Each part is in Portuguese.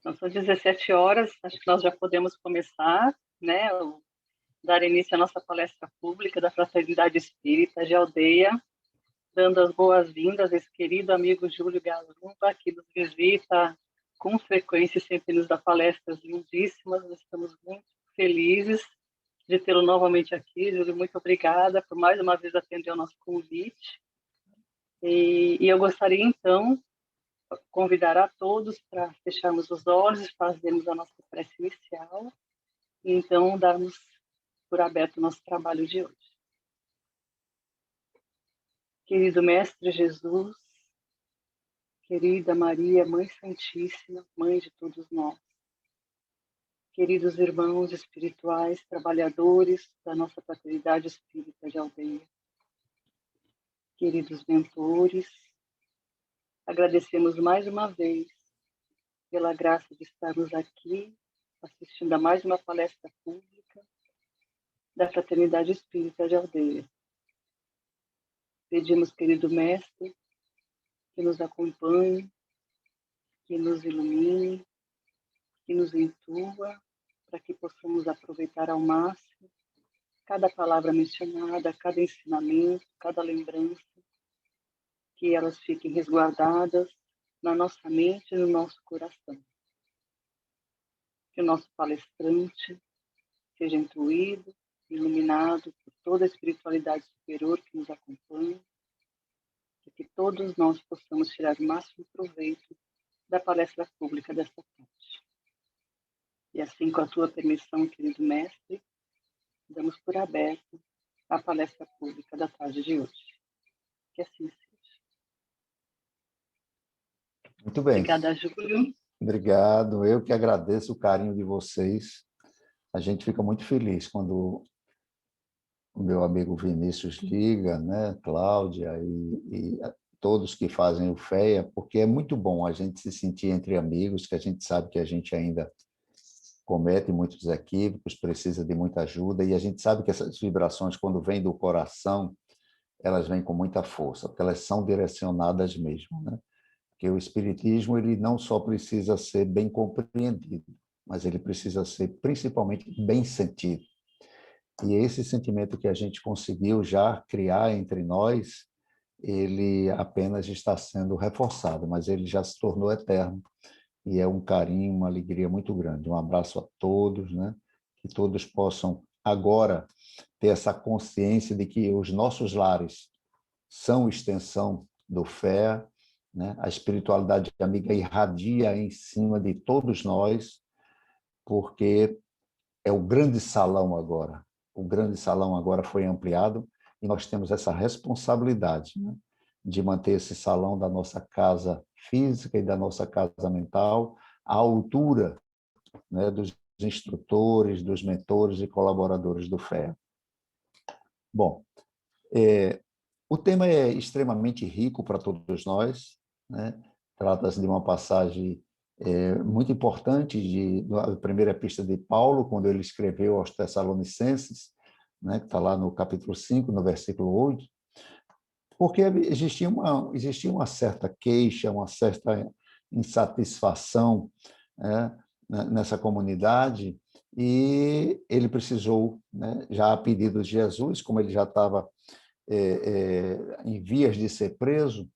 Então, são 17 horas, acho que nós já podemos começar, né, dar início à nossa palestra pública da Fraternidade Espírita de Aldeia, dando as boas-vindas a esse querido amigo Júlio Galumba, que nos visita com frequência e sempre nos dá palestras lindíssimas. Nós estamos muito felizes de tê-lo novamente aqui. Júlio, muito obrigada por mais uma vez atender ao nosso convite. E eu gostaria, então, convidar a todos para fecharmos os olhos, fazermos a nossa prece inicial e, então, darmos por aberto o nosso trabalho de hoje. Querido Mestre Jesus, querida Maria, Mãe Santíssima, Mãe de todos nós, queridos irmãos espirituais, trabalhadores da nossa fraternidade espírita de Aldeia, queridos mentores, agradecemos mais uma vez pela graça de estarmos aqui assistindo a mais uma palestra pública da Fraternidade Espírita de Aldeia. Pedimos, querido Mestre, que nos acompanhe, que nos ilumine, que nos intua, para que possamos aproveitar ao máximo cada palavra mencionada, cada ensinamento, cada lembrança, que elas fiquem resguardadas na nossa mente e no nosso coração. Que o nosso palestrante seja intuído, iluminado por toda a espiritualidade superior que nos acompanha, e que todos nós possamos tirar o máximo proveito da palestra pública desta tarde. E assim, com a tua permissão, querido mestre, damos por aberto a palestra pública da tarde de hoje. Que assim seja. Muito bem. Obrigada, Júlio. Obrigado. Eu que agradeço o carinho de vocês. A gente fica muito feliz quando o meu amigo Vinícius liga, né, Cláudia e todos que fazem o FEA, porque é muito bom a gente se sentir entre amigos, que a gente sabe que a gente ainda comete muitos equívocos, precisa de muita ajuda, e a gente sabe que essas vibrações, quando vêm do coração, elas vêm com muita força, porque elas são direcionadas mesmo, né? Porque o espiritismo, ele não só precisa ser bem compreendido, mas ele precisa ser principalmente bem sentido. E esse sentimento que a gente conseguiu já criar entre nós, ele apenas está sendo reforçado, mas ele já se tornou eterno. E é um carinho, uma alegria muito grande. Um abraço a todos, né? Que todos possam agora ter essa consciência de que os nossos lares são extensão do FEA, né? A espiritualidade amiga irradia em cima de todos nós, porque é o grande salão agora. O grande salão agora foi ampliado e nós temos essa responsabilidade, né, de manter esse salão da nossa casa física e da nossa casa mental à altura, né, dos instrutores, dos mentores e colaboradores do FEA. Bom, o tema é extremamente rico para todos nós, né? Trata-se de uma passagem muito importante da primeira epístola de Paulo, quando ele escreveu aos Tessalonicenses, né, que está lá no capítulo 5, no versículo 8, porque existia uma certa queixa, uma certa insatisfação, né, nessa comunidade, e ele precisou, né, já a pedido de Jesus, como ele já estava em vias de ser preso,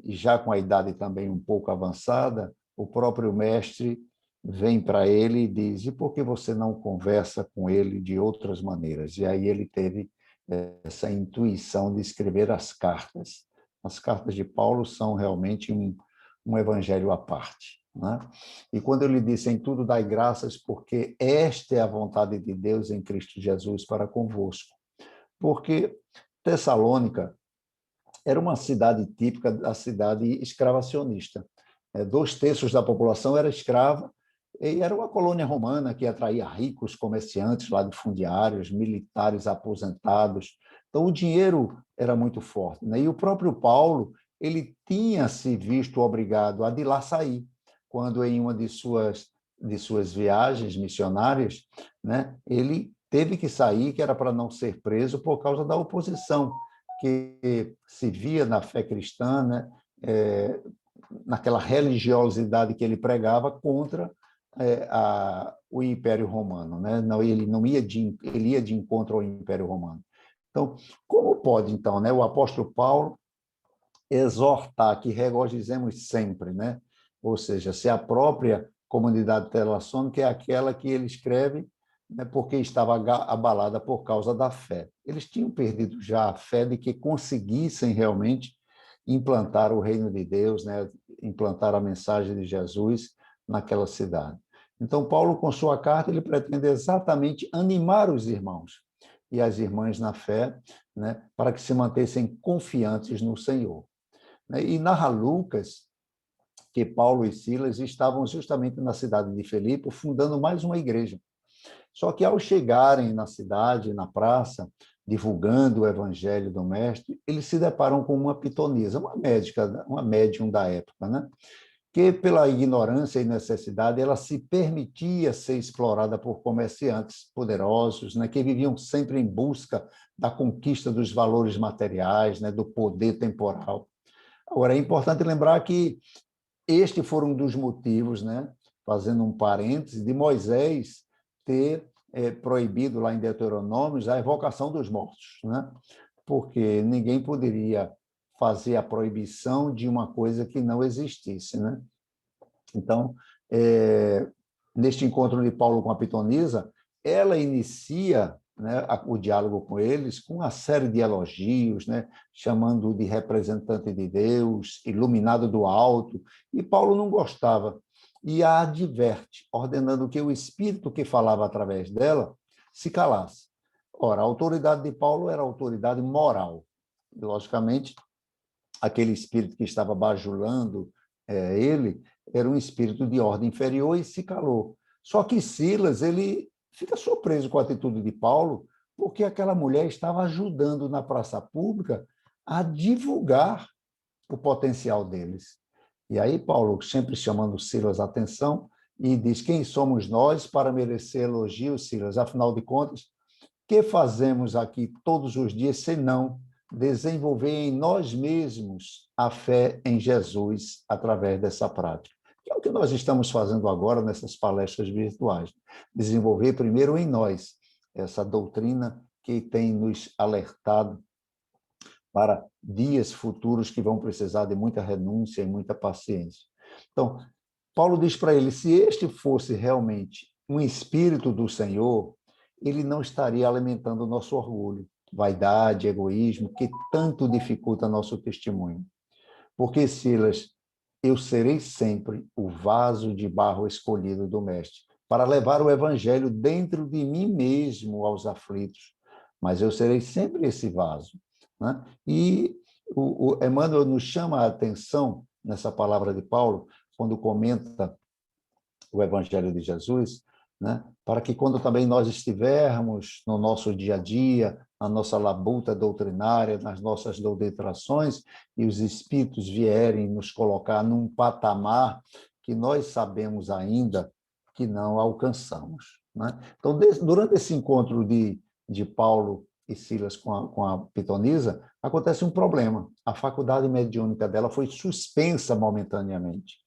e já com a idade também um pouco avançada, o próprio mestre vem para ele e diz: e por que você não conversa com ele de outras maneiras? E aí ele teve essa intuição de escrever as cartas. As cartas de Paulo são realmente um evangelho à parte, né? E quando ele disse: em tudo dai graças, porque esta é a vontade de Deus em Cristo Jesus para convosco. Porque Tessalônica era uma cidade típica da cidade escravacionista. 2/3 da população era escrava, e era uma colônia romana que atraía ricos comerciantes, latifundiários, militares aposentados. Então, o dinheiro era muito forte, né? E o próprio Paulo, ele tinha se visto obrigado a de lá sair, quando em uma de suas viagens missionárias, né, ele teve que sair, que era para não ser preso por causa da oposição que se via na fé cristã, né, naquela religiosidade que ele pregava contra o Império Romano, né? Não, ele ia de encontro ao Império Romano. Então, como pode, então, né, o apóstolo Paulo exortar que regozijemos sempre, né? Ou seja, se a própria comunidade telemaçônica é aquela que ele escreve, né, porque estava abalada por causa da fé. Eles tinham perdido já a fé de que conseguissem realmente implantar o reino de Deus, né, implantar a mensagem de Jesus naquela cidade. Então, Paulo, com sua carta, ele pretende exatamente animar os irmãos e as irmãs na fé, né, para que se mantessem confiantes no Senhor. E narra Lucas que Paulo e Silas estavam justamente na cidade de Filipe, fundando mais uma igreja. Só que ao chegarem na cidade, na praça, divulgando o evangelho do mestre, eles se deparam com uma pitonisa, uma médica, uma médium da época, né? Que pela ignorância e necessidade, ela se permitia ser explorada por comerciantes poderosos, né, que viviam sempre em busca da conquista dos valores materiais, né, do poder temporal. Agora, é importante lembrar que este foi um dos motivos, né, fazendo um parêntese, de Moisés ter proibido lá em Deuteronômio a evocação dos mortos, né? Porque ninguém poderia fazer a proibição de uma coisa que não existisse, né? Então, neste encontro de Paulo com a pitonisa, ela inicia, né, o diálogo com eles com uma série de elogios, né, chamando-o de representante de Deus, iluminado do alto, e Paulo não gostava, e a adverte, ordenando que o espírito que falava através dela se calasse. Ora, a autoridade de Paulo era a autoridade moral, e, logicamente, aquele espírito que estava bajulando ele era um espírito de ordem inferior e se calou. Só que Silas, ele fica surpreso com a atitude de Paulo, porque aquela mulher estava ajudando na praça pública a divulgar o potencial deles. E aí Paulo, sempre chamando Silas a atenção, e diz: quem somos nós para merecer elogios, Silas? Afinal de contas, que fazemos aqui todos os dias senão desenvolver em nós mesmos a fé em Jesus através dessa prática? Que é o que nós estamos fazendo agora nessas palestras virtuais. Desenvolver primeiro em nós essa doutrina que tem nos alertado para dias futuros que vão precisar de muita renúncia e muita paciência. Então, Paulo diz para ele: se este fosse realmente um espírito do Senhor, ele não estaria alimentando o nosso orgulho, vaidade, egoísmo, que tanto dificulta nosso testemunho. Porque, Silas, eu serei sempre o vaso de barro escolhido do Mestre, para levar o evangelho dentro de mim mesmo aos aflitos. Mas eu serei sempre esse vaso, né? E o Emmanuel nos chama a atenção, nessa palavra de Paulo, quando comenta o Evangelho de Jesus, né? Para que quando também nós estivermos no nosso dia a dia, na nossa labuta doutrinária, nas nossas doutrinações, e os espíritos vierem nos colocar num patamar que nós sabemos ainda que não alcançamos, né? Então, durante esse encontro de Paulo e Silas com a pitonisa, acontece um problema. A faculdade mediúnica dela foi suspensa momentaneamente.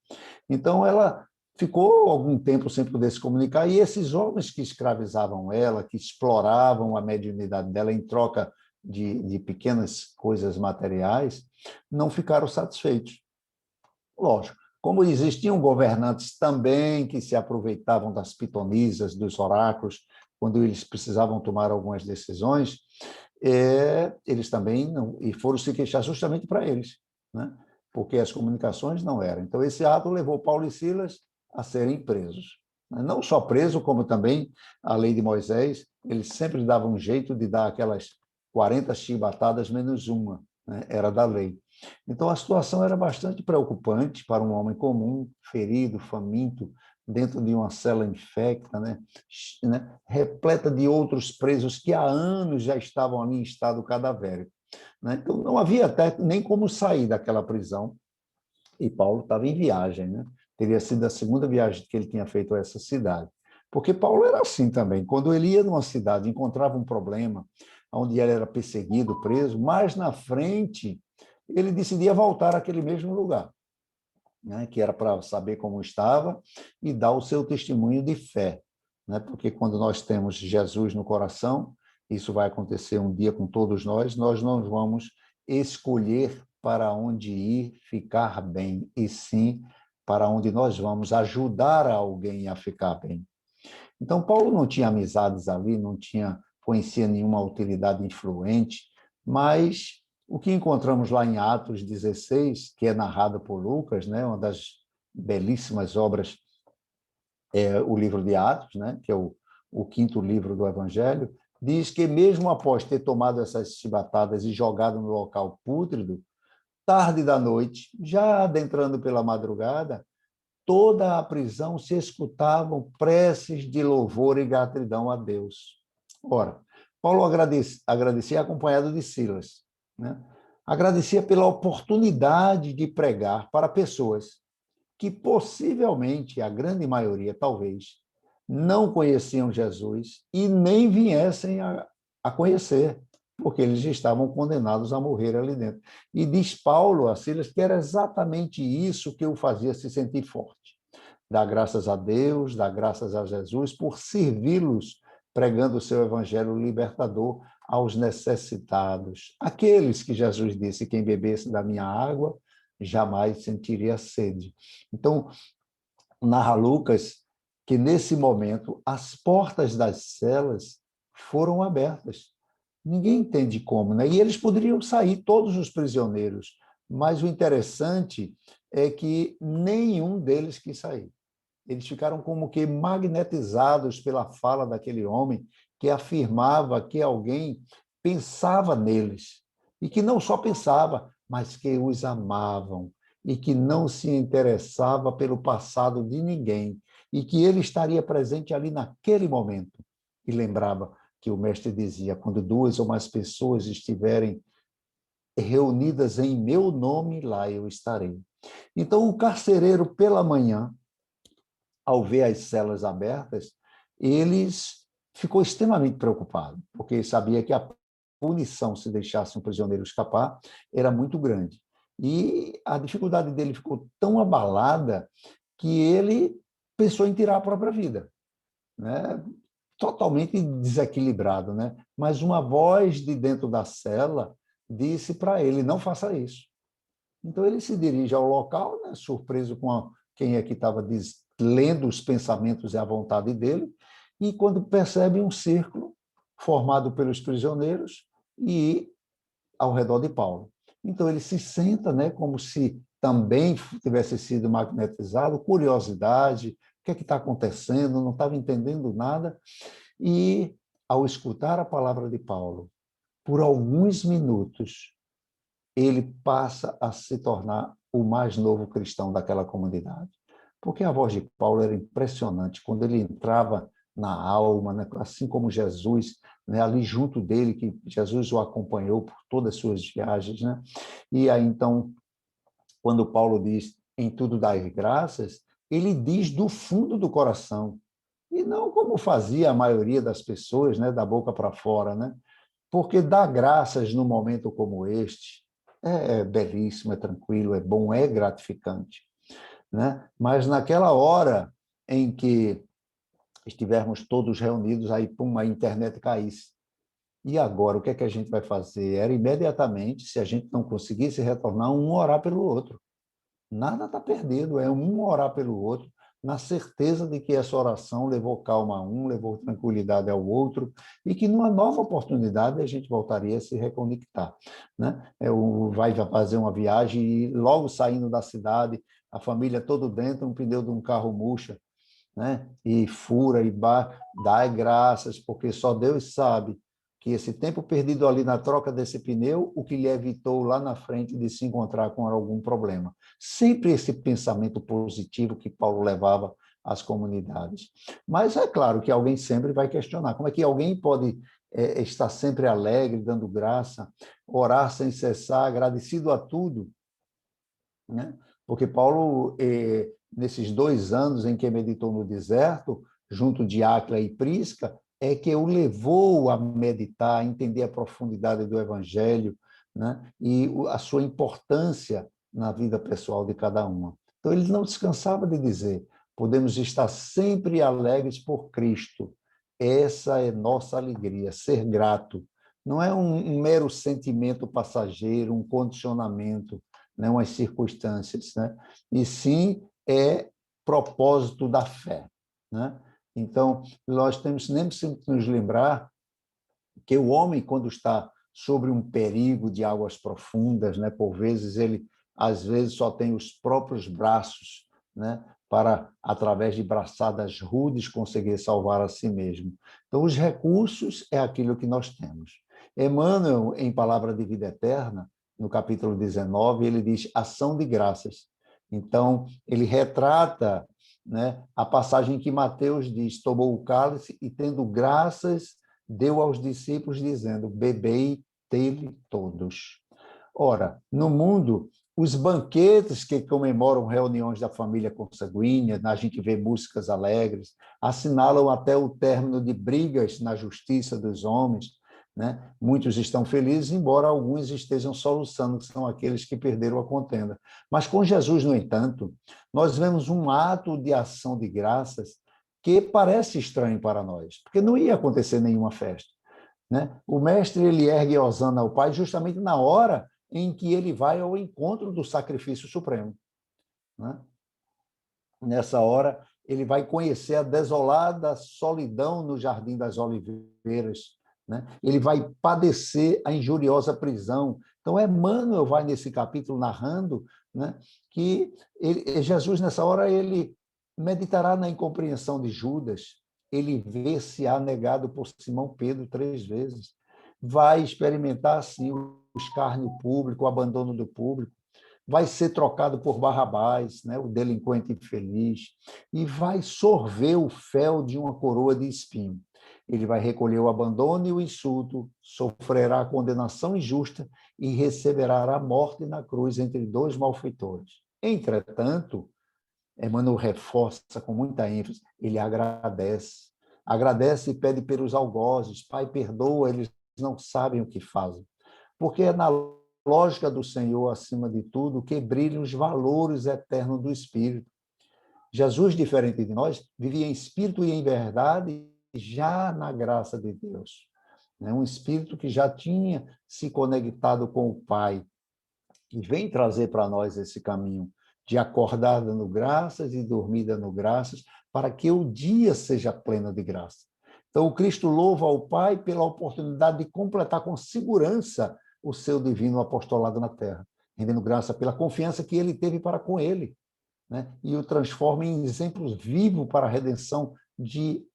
Então, ela ficou algum tempo sem poder se comunicar, e esses homens que escravizavam ela, que exploravam a mediunidade dela em troca de pequenas coisas materiais, não ficaram satisfeitos. Lógico, como existiam governantes também que se aproveitavam das pitonisas, dos oráculos, quando eles precisavam tomar algumas decisões, eles também não, e foram se queixar justamente para eles, né? Porque as comunicações não eram. Então, esse ato levou Paulo e Silas a serem presos. Não só presos, como também a lei de Moisés, eles sempre davam um jeito de dar aquelas 40 chibatadas menos uma, né? Era da lei. Então, a situação era bastante preocupante para um homem comum, ferido, faminto, dentro de uma cela infecta, né? Repleta de outros presos que há anos já estavam ali em estado cadavérico, né? Então, não havia até nem como sair daquela prisão, e Paulo estava em viagem, né? Teria sido a segunda viagem que ele tinha feito a essa cidade. Porque Paulo era assim também. Quando ele ia numa cidade, encontrava um problema, onde ele era perseguido, preso, mais na frente, ele decidia voltar àquele mesmo lugar. né, que era para saber como estava e dar o seu testemunho de fé, né, porque quando nós temos Jesus no coração, isso vai acontecer um dia com todos nós não vamos escolher para onde ir ficar bem, e sim para onde nós vamos ajudar alguém a ficar bem. Então, Paulo não tinha amizades ali, não conhecia nenhuma autoridade influente, mas o que encontramos lá em Atos 16, que é narrado por Lucas, né, uma das belíssimas obras, o livro de Atos, né, que é o quinto livro do Evangelho, diz que mesmo após ter tomado essas chibatadas e jogado no local pútrido, tarde da noite, já adentrando pela madrugada, toda a prisão se escutavam preces de louvor e gratidão a Deus. Ora, Paulo agradecia acompanhado de Silas, né? Agradecia pela oportunidade de pregar para pessoas que possivelmente, a grande maioria, talvez, não conheciam Jesus e nem viessem a conhecer, porque eles estavam condenados a morrer ali dentro. E diz Paulo a Silas que era exatamente isso que o fazia se sentir forte. Dar graças a Deus, dar graças a Jesus por servi-los, pregando o seu evangelho libertador aos necessitados. Aqueles que Jesus disse, quem bebesse da minha água, jamais sentiria sede. Então, narra Lucas que, nesse momento, as portas das celas foram abertas. Ninguém entende como, né? E eles poderiam sair, todos os prisioneiros, mas o interessante é que nenhum deles quis sair. Eles ficaram como que magnetizados pela fala daquele homem que afirmava que alguém pensava neles, e que não só pensava, mas que os amavam, e que não se interessava pelo passado de ninguém, e que ele estaria presente ali naquele momento. E lembrava que o mestre dizia, quando duas ou mais pessoas estiverem reunidas em meu nome, lá eu estarei. Então, o carcereiro, pela manhã, ao ver as celas abertas, ficou extremamente preocupado, porque sabia que a punição, se deixasse um prisioneiro escapar, era muito grande. E a dificuldade dele ficou tão abalada que ele pensou em tirar a própria vida, né? Totalmente desequilibrado, né? Mas uma voz de dentro da cela disse para ele, não faça isso. Então ele se dirige ao local, né, surpreso com quem é que estava lendo os pensamentos e a vontade dele, e quando percebe um círculo formado pelos prisioneiros e ao redor de Paulo. Então ele se senta, né, como se também tivesse sido magnetizado, curiosidade, o que é que está acontecendo, não estava entendendo nada, e ao escutar a palavra de Paulo, por alguns minutos, ele passa a se tornar o mais novo cristão daquela comunidade. Porque a voz de Paulo era impressionante, quando ele entrava na alma, né? Assim como Jesus, né? Ali junto dele, que Jesus o acompanhou por todas as suas viagens. Né? E aí, então, quando Paulo diz, em tudo dai graças, ele diz do fundo do coração, e não como fazia a maioria das pessoas, né? Da boca para fora, né? Porque dar graças num momento como este é belíssimo, é tranquilo, é bom, é gratificante, né? Mas naquela hora em que estivermos todos reunidos, aí, pum, a internet caísse. E agora, o que é que a gente vai fazer? Era imediatamente, se a gente não conseguisse retornar, um orar pelo outro. Nada está perdido, é um orar pelo outro, na certeza de que essa oração levou calma a um, levou tranquilidade ao outro, e que numa nova oportunidade a gente voltaria a se reconectar. Né? Vai fazer uma viagem e logo saindo da cidade, a família todo dentro, um pneu de um carro murcha, né? E fura e dá graças, porque só Deus sabe que esse tempo perdido ali na troca desse pneu, o que lhe evitou lá na frente de se encontrar com algum problema. Sempre esse pensamento positivo que Paulo levava às comunidades. Mas é claro que alguém sempre vai questionar. Como é que alguém pode estar sempre alegre, dando graça, orar sem cessar, agradecido a tudo, né? Porque Paulo, nesses 2 anos em que meditou no deserto, junto de Áquila e Prisca, é que o levou a meditar, a entender a profundidade do Evangelho, né? E a sua importância na vida pessoal de cada uma. Então, ele não descansava de dizer: podemos estar sempre alegres por Cristo. Essa é nossa alegria, ser grato. Não é um mero sentimento passageiro, um condicionamento, né, umas circunstâncias, né? E sim é propósito da fé, né? Então, nós temos sempre que nos lembrar que o homem, quando está sobre um perigo de águas profundas, né, por vezes ele, às vezes, só tem os próprios braços, né, para, através de braçadas rudes, conseguir salvar a si mesmo. Então, os recursos é aquilo que nós temos. Emmanuel, em Palavra de Vida Eterna, no capítulo 19, ele diz ação de graças. Então, ele retrata, né, a passagem que Mateus diz: tomou o cálice e, tendo graças, deu aos discípulos, dizendo: bebei dele todos. Ora, no mundo, os banquetes que comemoram reuniões da família consanguínea, a gente vê músicas alegres, assinalam até o término de brigas na justiça dos homens, né? Muitos estão felizes, embora alguns estejam soluçando, que são aqueles que perderam a contenda. Mas com Jesus, no entanto, nós vemos um ato de ação de graças que parece estranho para nós, porque não ia acontecer nenhuma festa, né? O mestre, ele ergue hosana ao Pai justamente na hora em que ele vai ao encontro do sacrifício supremo, né? Nessa hora, ele vai conhecer a desolada solidão no Jardim das Oliveiras, né? Ele vai padecer a injuriosa prisão. Então, Emmanuel vai nesse capítulo narrando, né, que Jesus, nessa hora, ele meditará na incompreensão de Judas, ele vê-se-á negado por Simão Pedro 3 vezes, vai experimentar, assim, o escárnio público, o abandono do público, vai ser trocado por Barrabás, né, o delinquente infeliz, e vai sorver o fel de uma coroa de espinho. Ele vai recolher o abandono e o insulto, sofrerá a condenação injusta e receberá a morte na cruz entre dois malfeitores. Entretanto, Emmanuel reforça com muita ênfase, ele agradece. Agradece e pede pelos algozes: Pai, perdoa, eles não sabem o que fazem. Porque é na lógica do Senhor, acima de tudo, que brilham os valores eternos do Espírito. Jesus, diferente de nós, vivia em espírito e em verdade, já na graça de Deus. Um espírito que já tinha se conectado com o Pai, que vem trazer para nós esse caminho de acordar dando graças e dormir dando graças, para que o dia seja pleno de graça. Então, o Cristo louva ao Pai pela oportunidade de completar com segurança o seu divino apostolado na terra, rendendo graça pela confiança que ele teve para com ele, né? E o transforma em exemplo vivo para a redenção de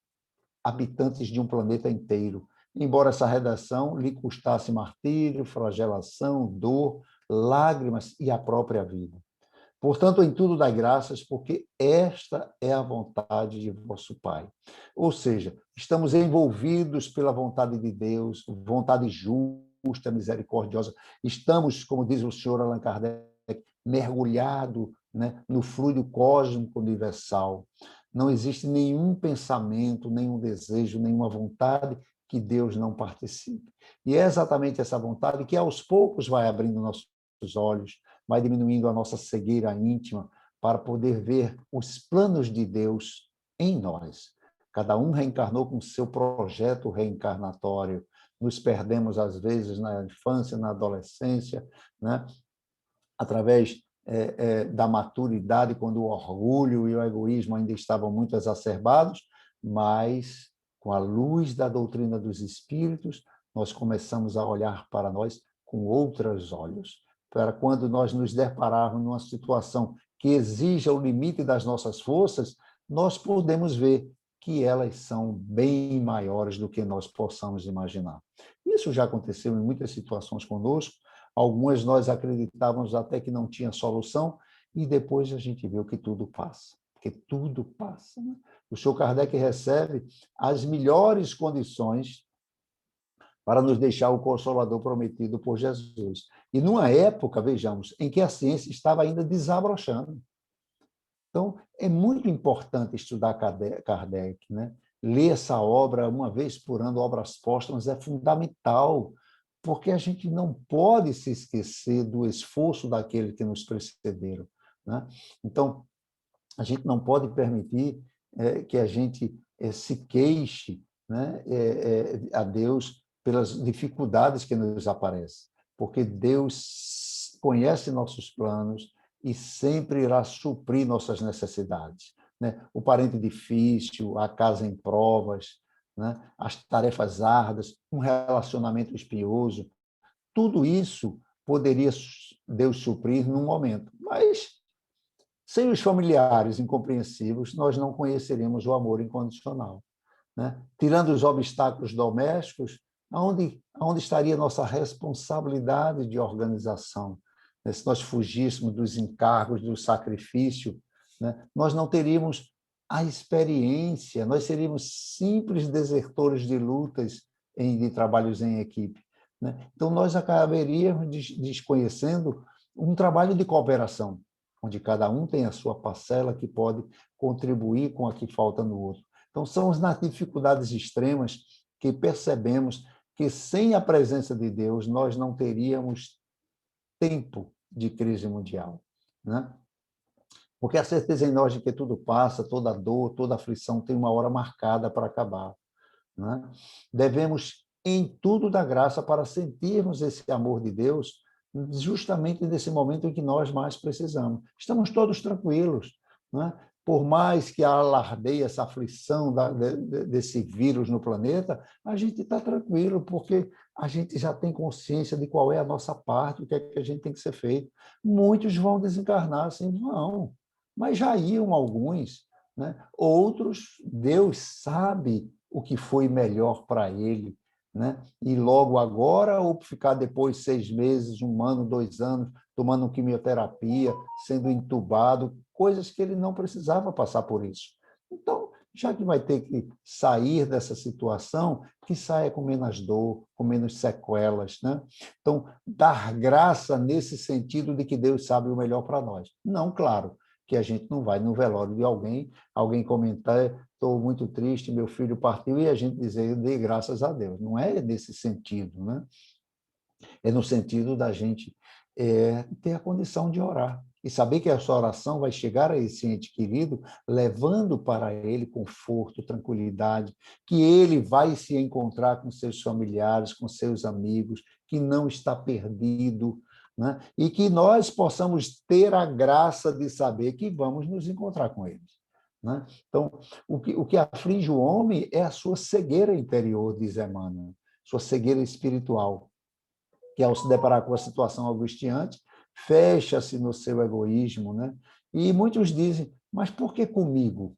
habitantes de um planeta inteiro. Embora essa redenção lhe custasse martírio, flagelação, dor, lágrimas e a própria vida. Portanto, em tudo dai graças, porque esta é a vontade de vosso Pai. Ou seja, estamos envolvidos pela vontade de Deus, vontade justa, misericordiosa. Estamos, como diz o senhor Allan Kardec, mergulhado, né, no fluido cósmico universal. Não existe nenhum pensamento, nenhum desejo, nenhuma vontade que Deus não participe. E é exatamente essa vontade que, aos poucos, vai abrindo nossos olhos, vai diminuindo a nossa cegueira íntima para poder ver os planos de Deus em nós. Cada um reencarnou com seu projeto reencarnatório. Nos perdemos, às vezes, na infância, na adolescência, né? Através da maturidade, quando o orgulho e o egoísmo ainda estavam muito exacerbados, mas, com a luz da doutrina dos espíritos, nós começamos a olhar para nós com outros olhos, para quando nós nos depararmos numa situação que exija o limite das nossas forças, nós podemos ver que elas são bem maiores do que nós possamos imaginar. Isso já aconteceu em muitas situações conosco, algumas nós acreditávamos até que não tinha solução, e depois a gente viu que tudo passa, porque tudo passa, né? O senhor Kardec recebe as melhores condições para nos deixar o Consolador prometido por Jesus. E numa época, vejamos, em que a ciência estava ainda desabrochando. Então, é muito importante estudar Kardec, né? Ler essa obra uma vez por ano, obras póstumas, é fundamental, porque a gente não pode se esquecer do esforço daqueles que nos precederam. né? Então, a gente não pode permitir que a gente se queixe, né, a Deus pelas dificuldades que nos aparecem, porque Deus conhece nossos planos e sempre irá suprir nossas necessidades, né? O parente difícil, a casa em provas, né? As tarefas árduas, um relacionamento espinhoso, tudo isso poderia Deus suprir num momento, mas sem os familiares incompreensivos, nós não conheceríamos o amor incondicional, né? Tirando os obstáculos domésticos, aonde estaria nossa responsabilidade de organização? Se nós fugíssemos dos encargos, do sacrifício, né? Nós não teríamos a experiência, nós seríamos simples desertores de lutas, de trabalhos em equipe, né? Então, nós acabaríamos desconhecendo um trabalho de cooperação, onde cada um tem a sua parcela que pode contribuir com a que falta no outro. Então, são nas dificuldades extremas que percebemos que, sem a presença de Deus, nós não teríamos tempo de crise mundial, né? Porque a certeza em nós de que tudo passa, toda dor, toda aflição tem uma hora marcada para acabar, né? Devemos, em tudo, dar graça para sentirmos esse amor de Deus justamente nesse momento em que nós mais precisamos. Estamos todos tranquilos, né? Por mais que alardeie essa aflição desse vírus no planeta, a gente está tranquilo, porque a gente já tem consciência de qual é a nossa parte, o que é que a gente tem que ser feito. Muitos vão desencarnar, assim, vão, mas já iam alguns, né? Outros, Deus sabe o que foi melhor para ele, né? E logo agora, ou ficar depois 6 meses, 1 ano, 2 anos, tomando quimioterapia, sendo entubado, coisas que ele não precisava passar por isso. Então, já que vai ter que sair dessa situação, que saia com menos dor, com menos sequelas, né? Então, dar graça nesse sentido de que Deus sabe o melhor para nós. Não, claro, que a gente não vai no velório de alguém comentar: estou muito triste, meu filho partiu, e a gente dizer: dê graças a Deus. Não é nesse sentido, né? É no sentido da gente ter a condição de orar e saber que essa oração vai chegar a esse ente querido, levando para ele conforto, tranquilidade, que ele vai se encontrar com seus familiares, com seus amigos, que não está perdido, né? E que nós possamos ter a graça de saber que vamos nos encontrar com eles, né? Então, o que aflige o homem é a sua cegueira interior, diz Emmanuel, sua cegueira espiritual, que, ao se deparar com a situação angustiante, fecha-se no seu egoísmo, né? E muitos dizem: mas por que comigo?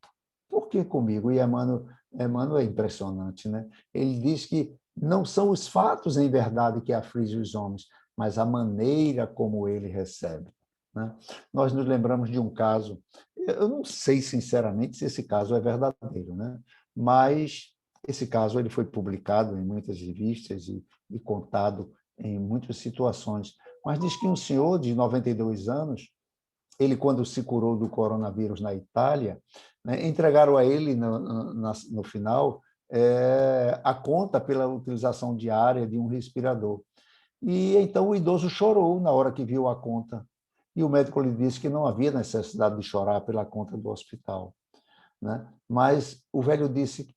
Por que comigo? E Emmanuel é impressionante, né? Ele diz que não são os fatos, em verdade, que afligem os homens, mas a maneira como ele recebe, né? Nós nos lembramos de um caso, eu não sei sinceramente se esse caso é verdadeiro, né? Mas esse caso ele foi publicado em muitas revistas e contado em muitas situações. Mas diz que um senhor de 92 anos, ele, quando se curou do coronavírus na Itália, né, entregaram a ele, no final, a conta pela utilização diária de um respirador. E então o idoso chorou na hora que viu a conta. E o médico lhe disse que não havia necessidade de chorar pela conta do hospital, né? Mas o velho disse,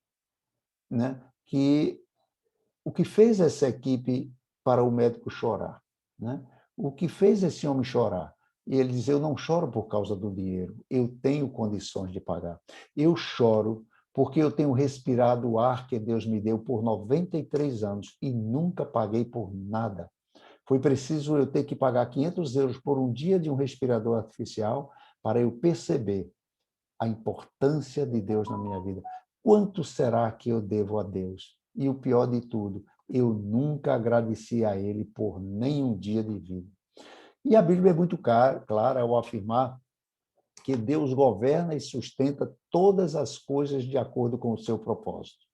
né, que o que fez essa equipe para o médico chorar, né? O que fez esse homem chorar? E ele diz: eu não choro por causa do dinheiro, eu tenho condições de pagar. Eu choro porque eu tenho respirado o ar que Deus me deu por 93 anos e nunca paguei por nada. Foi preciso eu ter que pagar 500 euros por um dia de um respirador artificial para eu perceber a importância de Deus na minha vida. Quanto será que eu devo a Deus? E o pior de tudo, eu nunca agradeci a Ele por nenhum dia de vida. E a Bíblia é muito clara ao afirmar que Deus governa e sustenta todas as coisas de acordo com o seu propósito,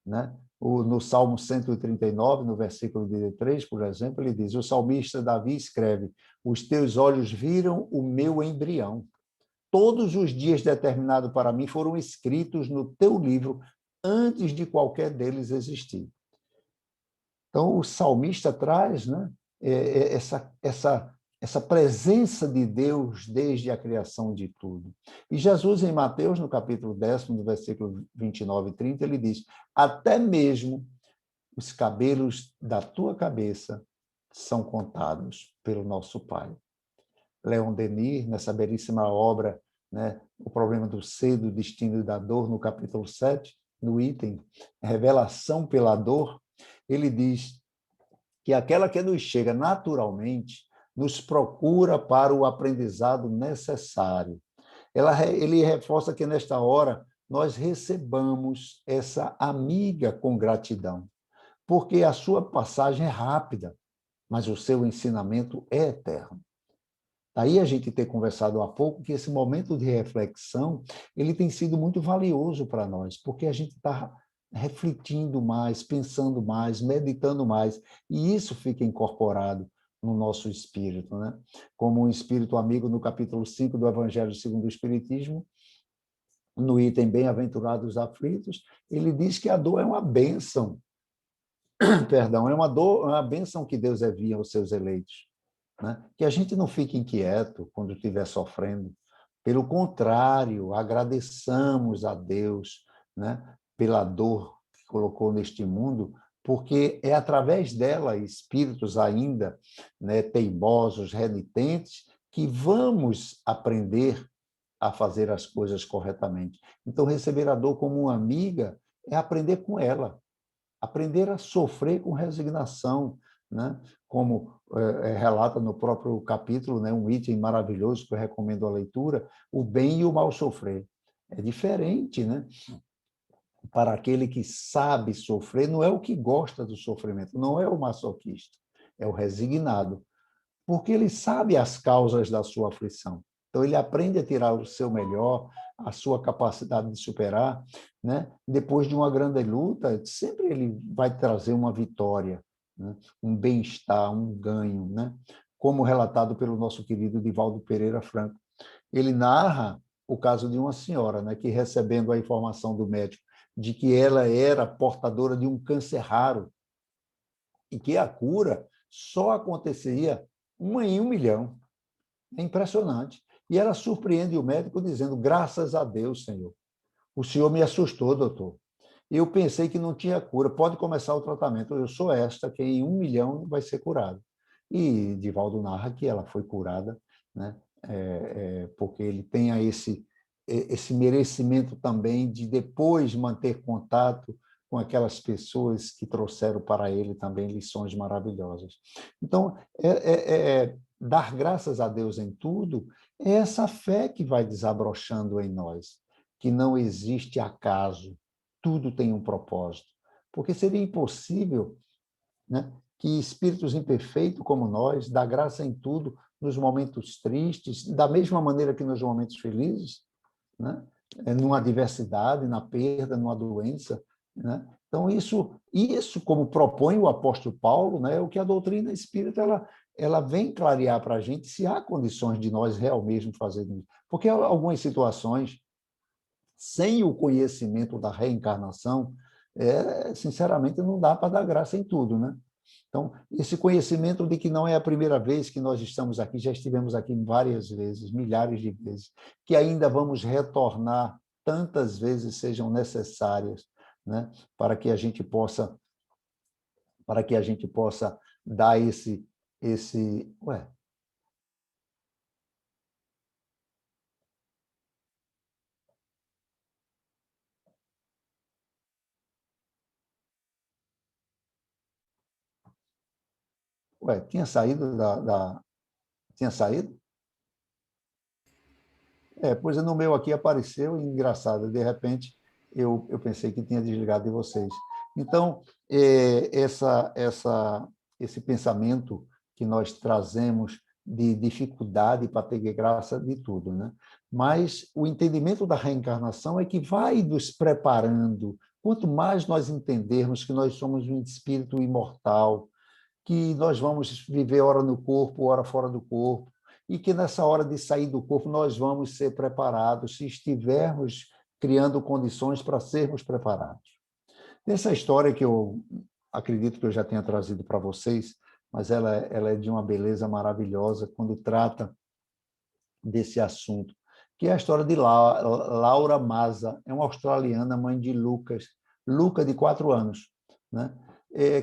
né? No Salmo 139, no versículo 13, por exemplo, ele diz: o salmista Davi escreve: os teus olhos viram o meu embrião. Todos os dias determinados para mim foram escritos no teu livro antes de qualquer deles existir. Então, o salmista traz, né, essa essa presença de Deus desde a criação de tudo. E Jesus, em Mateus, no capítulo 10, no versículo 29 e 30, ele diz: até mesmo os cabelos da tua cabeça são contados pelo nosso Pai. Leon Denis, nessa belíssima obra, né, O Problema do Ser, do Destino e da Dor, no capítulo 7, no item Revelação pela Dor, ele diz que aquela que nos chega naturalmente nos procura para o aprendizado necessário. Ele reforça que, nesta hora, nós recebamos essa amiga com gratidão, porque a sua passagem é rápida, mas o seu ensinamento é eterno. Daí a gente ter conversado há pouco que esse momento de reflexão ele tem sido muito valioso para nós, porque a gente está refletindo mais, pensando mais, meditando mais, e isso fica incorporado no nosso espírito, né? Como um espírito amigo, no capítulo 5 do Evangelho segundo o Espiritismo, no item Bem-aventurados aflitos, ele diz que a dor é uma bênção, perdão, é uma bênção que Deus envia aos seus eleitos, né? Que a gente não fique inquieto quando estiver sofrendo. Pelo contrário, agradeçamos a Deus, né, pela dor que colocou neste mundo, porque é através dela, espíritos ainda, né, teimosos, renitentes, que vamos aprender a fazer as coisas corretamente. Então, receber a dor como uma amiga é aprender com ela, aprender a sofrer com resignação, né? Como relata no próprio capítulo, né, um item maravilhoso que eu recomendo a leitura, o bem e o mal sofrer. É diferente, né? Para aquele que sabe sofrer, não é o que gosta do sofrimento, não é o masoquista, é o resignado, porque ele sabe as causas da sua aflição. Então, ele aprende a tirar o seu melhor, a sua capacidade de superar, né? Depois de uma grande luta, sempre ele vai trazer uma vitória, né? Um bem-estar, um ganho, né? Como relatado pelo nosso querido Divaldo Pereira Franco. Ele narra o caso de uma senhora, né, que recebendo a informação do médico de que ela era portadora de um câncer raro e que a cura só aconteceria 1 em 1 milhão. É impressionante. E ela surpreende o médico dizendo: graças a Deus, Senhor. O senhor me assustou, doutor. Eu pensei que não tinha cura. Pode começar o tratamento. Eu sou esta que em 1 milhão vai ser curado. E Divaldo narra que ela foi curada, né? Porque ele tenha esse merecimento também de depois manter contato com aquelas pessoas que trouxeram para ele também lições maravilhosas. Então, dar graças a Deus em tudo é essa fé que vai desabrochando em nós, que não existe acaso, tudo tem um propósito. Porque seria impossível, né, que espíritos imperfeitos como nós, dá graça em tudo, nos momentos tristes, da mesma maneira que nos momentos felizes, né? Numa adversidade, na perda, numa doença, né? Então, isso, como propõe o apóstolo Paulo, né, é o que a doutrina espírita ela vem clarear para a gente se há condições de nós realmente fazermos isso. Porque algumas situações, sem o conhecimento da reencarnação, sinceramente, não dá para dar graça em tudo, né? Então, esse conhecimento de que não é a primeira vez que nós estamos aqui, já estivemos aqui várias vezes, milhares de vezes, que ainda vamos retornar tantas vezes sejam necessárias, né, para que a gente possa dar ué, tinha saído tinha saído? Pois no meu aqui apareceu, e engraçado, de repente eu pensei que tinha desligado de vocês. Então, esse pensamento que nós trazemos de dificuldade para ter graça de tudo, né? Mas o entendimento da reencarnação é que vai nos preparando. Quanto mais nós entendermos que nós somos um espírito imortal, que nós vamos viver ora no corpo, ora fora do corpo, e que nessa hora de sair do corpo nós vamos ser preparados se estivermos criando condições para sermos preparados. Nessa história que eu acredito que eu já tenha trazido para vocês, mas ela é de uma beleza maravilhosa quando trata desse assunto, que é a história de Laura Maza, é uma australiana, mãe de Luca de 4 anos, né?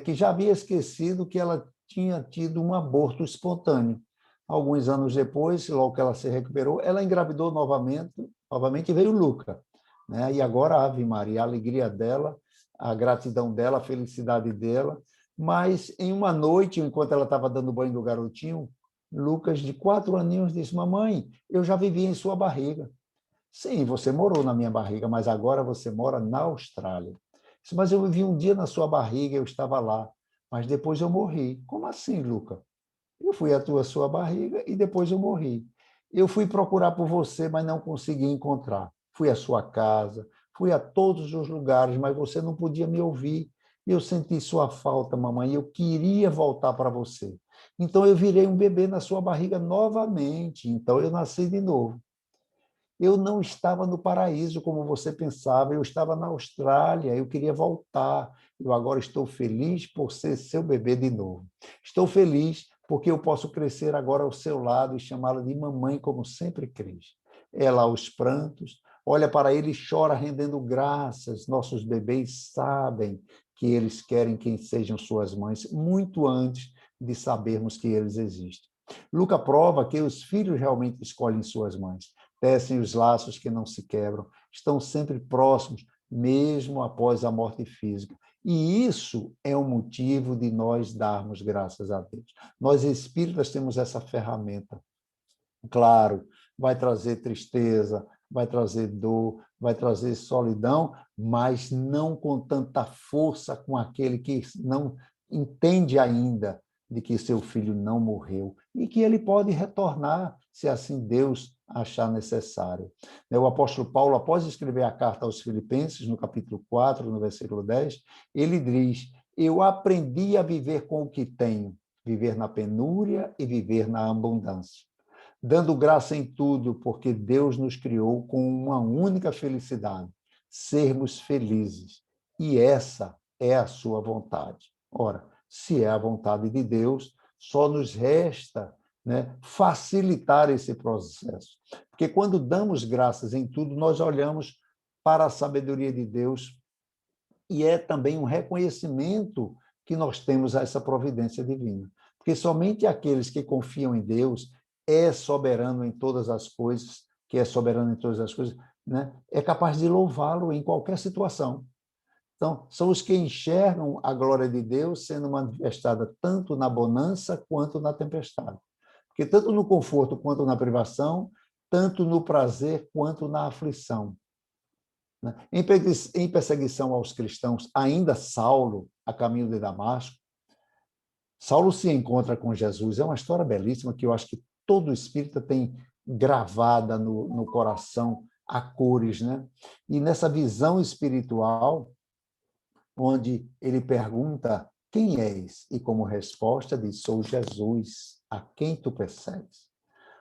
Que já havia esquecido que ela tinha tido um aborto espontâneo. Alguns anos depois, logo que ela se recuperou, ela engravidou novamente e veio Luca, né? E agora, Ave Maria, a alegria dela, a gratidão dela, a felicidade dela. Mas, em uma noite, enquanto ela estava dando banho no garotinho, Lucas, de 4 aninhos, disse: mamãe, eu já vivi em sua barriga. Sim, você morou na minha barriga, mas agora você mora na Austrália. Disse: mas eu vivi um dia na sua barriga, eu estava lá, mas depois eu morri. Como assim, Lucas? Eu fui à sua barriga e depois eu morri. Eu fui procurar por você, mas não consegui encontrar. Fui à sua casa, fui a todos os lugares, mas você não podia me ouvir. Eu senti sua falta, mamãe, eu queria voltar para você. Então eu virei um bebê na sua barriga novamente. Então eu nasci de novo. Eu não estava no paraíso como você pensava, eu estava na Austrália, eu queria voltar. Eu agora estou feliz por ser seu bebê de novo. Estou feliz porque eu posso crescer agora ao seu lado e chamá-la de mamãe, como sempre quis. Ela aos prantos, olha para ele e chora rendendo graças. Nossos bebês sabem que eles querem que sejam suas mães, muito antes de sabermos que eles existem. Luca prova que os filhos realmente escolhem suas mães, tecem os laços que não se quebram, estão sempre próximos, mesmo após a morte física. E isso é um motivo de nós darmos graças a Deus. Nós espíritas temos essa ferramenta. Claro, vai trazer tristeza, vai trazer dor, vai trazer solidão, mas não com tanta força com aquele que não entende ainda de que seu filho não morreu e que ele pode retornar, se assim Deus achar necessário. O apóstolo Paulo, após escrever a carta aos Filipenses, no capítulo 4, no versículo 10, ele diz: eu aprendi a viver com o que tenho, viver na penúria e viver na abundância, dando graça em tudo, porque Deus nos criou com uma única felicidade: sermos felizes. E essa é a sua vontade. Ora, se é a vontade de Deus, só nos resta, né, facilitar esse processo. Porque quando damos graças em tudo, nós olhamos para a sabedoria de Deus e é também um reconhecimento que nós temos a essa providência divina. Porque somente aqueles que confiam em Deus, é soberano em todas as coisas, que é soberano em todas as coisas, né, é capaz de louvá-lo em qualquer situação. Então, são os que enxergam a glória de Deus sendo manifestada tanto na bonança quanto na tempestade. Porque tanto no conforto quanto na privação, tanto no prazer quanto na aflição. Em perseguição aos cristãos, ainda Saulo, a caminho de Damasco, Saulo se encontra com Jesus. É uma história belíssima que eu acho que todo espírita tem gravada no coração a cores, né? E nessa visão espiritual, onde ele pergunta: quem és? E como resposta diz: sou Jesus, a quem tu persegues.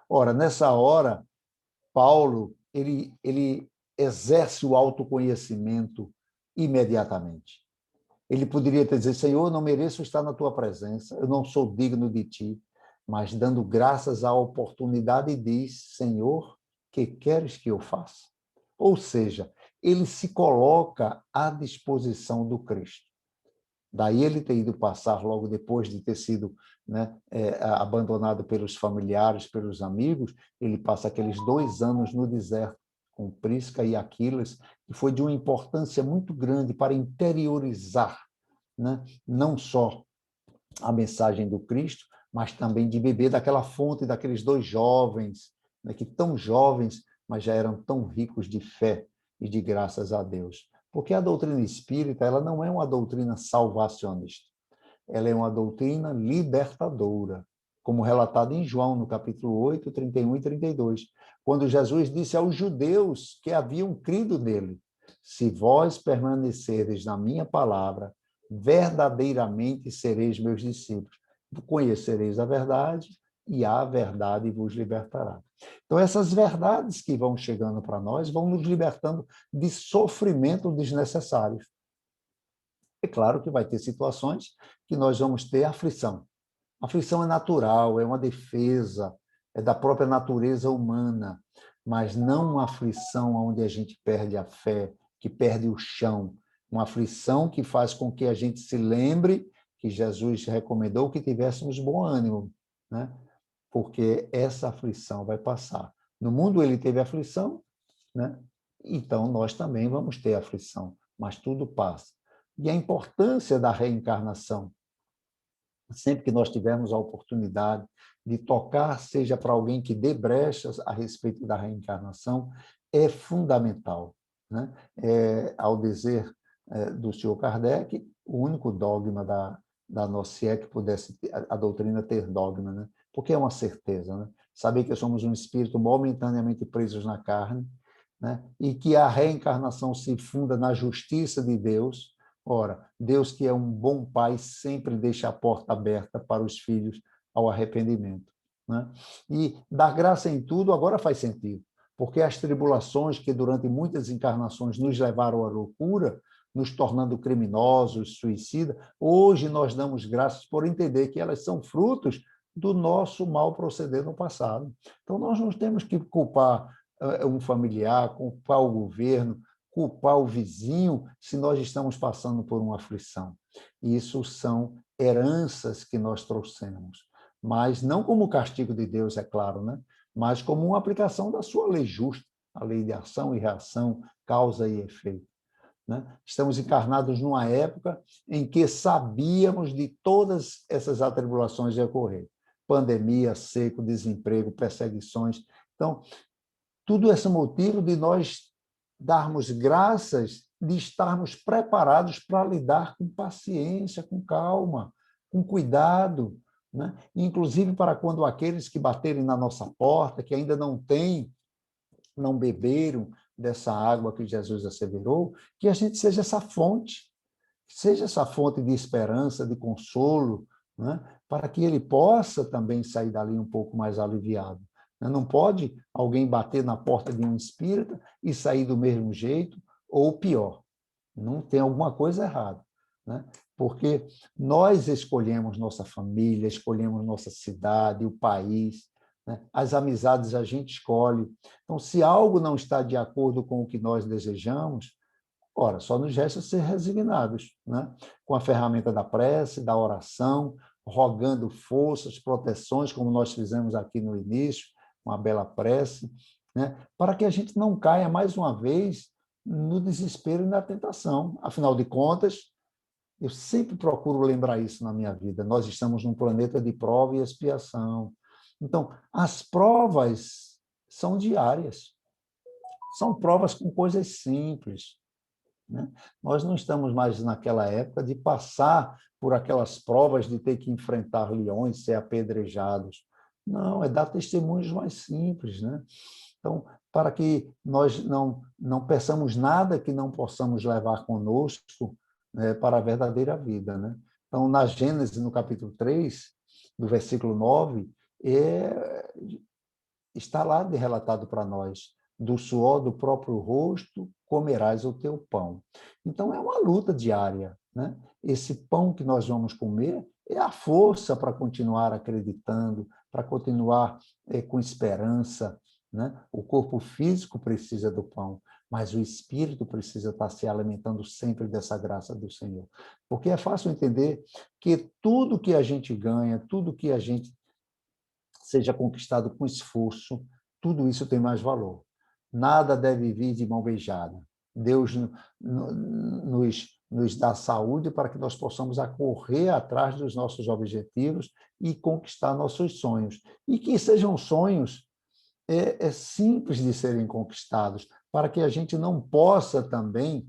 Ora, nessa hora, Paulo, ele exerce o autoconhecimento imediatamente. Ele poderia ter dizer: Senhor, eu não mereço estar na tua presença, eu não sou digno de ti, mas dando graças à oportunidade diz: Senhor, que queres que eu faça? Ou seja, ele se coloca à disposição do Cristo. Daí ele ter ido passar logo depois de ter sido, né, abandonado pelos familiares, pelos amigos, ele passa aqueles 2 anos no deserto com Prisca e Aquilas, que foi de uma importância muito grande para interiorizar, né, não só a mensagem do Cristo, mas também de beber daquela fonte daqueles 2 jovens, né, que tão jovens, mas já eram tão ricos de fé e de graças a Deus. Porque a doutrina espírita, ela não é uma doutrina salvacionista, ela é uma doutrina libertadora, como relatado em João, no capítulo 8, 31 e 32, quando Jesus disse aos judeus que haviam crido nele: se vós permanecerdes na minha palavra, verdadeiramente sereis meus discípulos, conhecereis a verdade e a verdade vos libertará. Então, essas verdades que vão chegando para nós vão nos libertando de sofrimento desnecessários. É claro que vai ter situações que nós vamos ter aflição, A aflição é natural, é uma defesa, é da própria natureza humana, mas não uma aflição onde a gente perde a fé, que perde o chão. Uma aflição que faz com que a gente se lembre que Jesus recomendou que tivéssemos bom ânimo, né? Porque essa aflição vai passar. No mundo ele teve aflição, né? Então nós também vamos ter aflição, mas tudo passa. E a importância da reencarnação, sempre que nós tivermos a oportunidade de tocar, seja para alguém que dê brechas a respeito da reencarnação, é fundamental, né? Ao dizer do senhor Kardec, o único dogma da nossa, se é que pudesse a doutrina ter dogma, né? Porque é uma certeza, né? Saber que somos um espírito momentaneamente presos na carne, né? E que a reencarnação se funda na justiça de Deus. Ora, Deus, que é um bom pai, sempre deixa a porta aberta para os filhos ao arrependimento, né? E dar graça em tudo agora faz sentido, porque as tribulações que durante muitas encarnações nos levaram à loucura, nos tornando criminosos, suicidas, hoje nós damos graças por entender que elas são frutos do nosso mal proceder no passado. Então, nós não temos que culpar um familiar, culpar o governo, culpar o vizinho se nós estamos passando por uma aflição. Isso são heranças que nós trouxemos, mas não como castigo de Deus, é claro, né? Mas como uma aplicação da sua lei justa, a lei de ação e reação, causa e efeito, né? Estamos encarnados numa época em que sabíamos de todas essas atribulações de ocorrer. Pandemia, seco, desemprego, perseguições. Então, tudo esse motivo de nós darmos graças, de estarmos preparados para lidar com paciência, com calma, com cuidado, né? Inclusive para quando aqueles que baterem na nossa porta, que ainda não têm, não beberam dessa água que Jesus asseverou, que a gente seja essa fonte de esperança, de consolo, né? Para que ele possa também sair dali um pouco mais aliviado. Não pode alguém bater na porta de um espírita e sair do mesmo jeito, ou pior, não tem alguma coisa errada, né? Porque nós escolhemos nossa família, escolhemos nossa cidade, o país, né? As amizades a gente escolhe. Então, se algo não está de acordo com o que nós desejamos, ora, só nos resta ser resignados, né? Com a ferramenta da prece, da oração, rogando forças, proteções, como nós fizemos aqui no início, uma bela prece, né? Para que a gente não caia mais uma vez no desespero e na tentação. Afinal de contas, eu sempre procuro lembrar isso na minha vida. Nós estamos num planeta de prova e expiação. Então, as provas são diárias. São provas com coisas simples, né? Nós não estamos mais naquela época de passar por aquelas provas de ter que enfrentar leões, ser apedrejados. Não, é dar testemunhos mais simples, né? Então, para que nós não peçamos nada que não possamos levar conosco, né, para a verdadeira vida, né? Então, na Gênesis, no capítulo 3, do versículo 9, está lá de relatado para nós: do suor do próprio rosto comerás o teu pão. Então, é uma luta diária, né? Esse pão que nós vamos comer é a força para continuar acreditando, para continuar com esperança, né? O corpo físico precisa do pão, mas o espírito precisa estar se alimentando sempre dessa graça do Senhor. Porque é fácil entender que tudo que a gente ganha, tudo que a gente seja conquistado com esforço, tudo isso tem mais valor. Nada deve vir de mão beijada. Deus nos dá saúde para que nós possamos correr atrás dos nossos objetivos e conquistar nossos sonhos. E que sejam sonhos simples de serem conquistados, para que a gente não possa também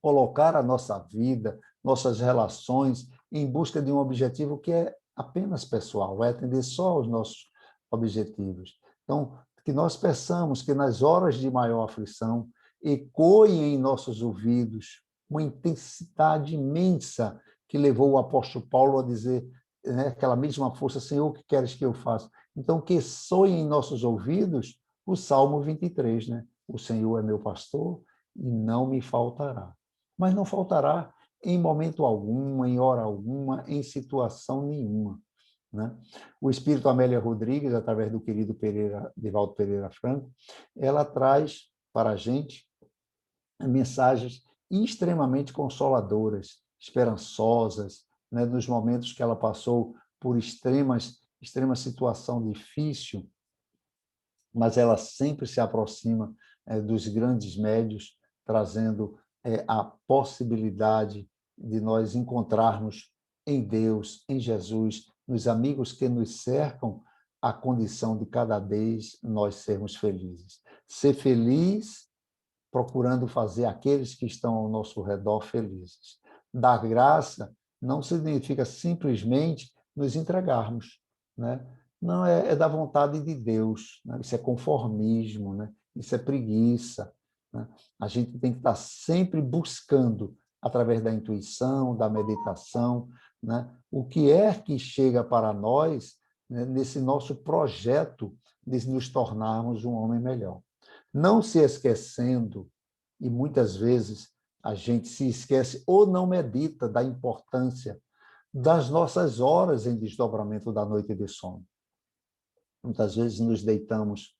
colocar a nossa vida, nossas relações em busca de um objetivo que é apenas pessoal, vai atender só aos nossos objetivos. Então, que nós peçamos que nas horas de maior aflição ecoe em nossos ouvidos uma intensidade imensa que levou o apóstolo Paulo a dizer, né, aquela mesma força: Senhor, o que queres que eu faça? Então, que soe em nossos ouvidos o Salmo 23, né? O Senhor é meu pastor e não me faltará. Mas não faltará em momento algum, em hora alguma, em situação nenhuma. né? O Espírito Amélia Rodrigues, através do querido Divaldo Pereira Franco, ela traz para a gente mensagens extremamente consoladoras, esperançosas, né? Nos momentos que ela passou por extrema situação difícil, mas ela sempre se aproxima dos grandes médios, trazendo a possibilidade de nós encontrarmos em Deus, em Jesus, nos amigos que nos cercam, a condição de cada vez nós sermos felizes. Ser feliz procurando fazer aqueles que estão ao nosso redor felizes. Dar graça não significa simplesmente nos entregarmos, né? Não, é da vontade de Deus, né? Isso é conformismo, né? Isso é preguiça, né? A gente tem que estar sempre buscando, através da intuição, da meditação, né? O que é que chega para nós, né, nesse nosso projeto de nos tornarmos um homem melhor. Não se esquecendo, e muitas vezes a gente se esquece ou não medita da importância das nossas horas em desdobramento da noite de sono. Muitas vezes nos deitamos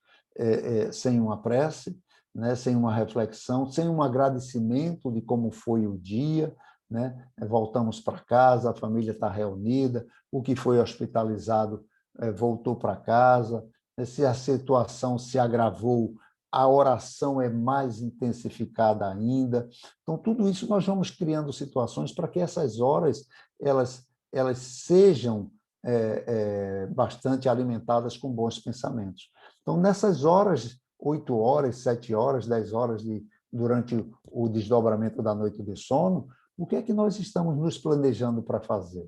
sem uma prece, né, sem uma reflexão, sem um agradecimento de como foi o dia, né? Voltamos para casa, a família está reunida, o que foi hospitalizado voltou para casa, se a situação se agravou, a oração é mais intensificada ainda. Então, tudo isso nós vamos criando situações para que essas horas elas sejam bastante alimentadas com bons pensamentos. Então, nessas horas, 8 horas, 7 horas, 10 horas durante o desdobramento da noite de sono, o que é que nós estamos nos planejando para fazer?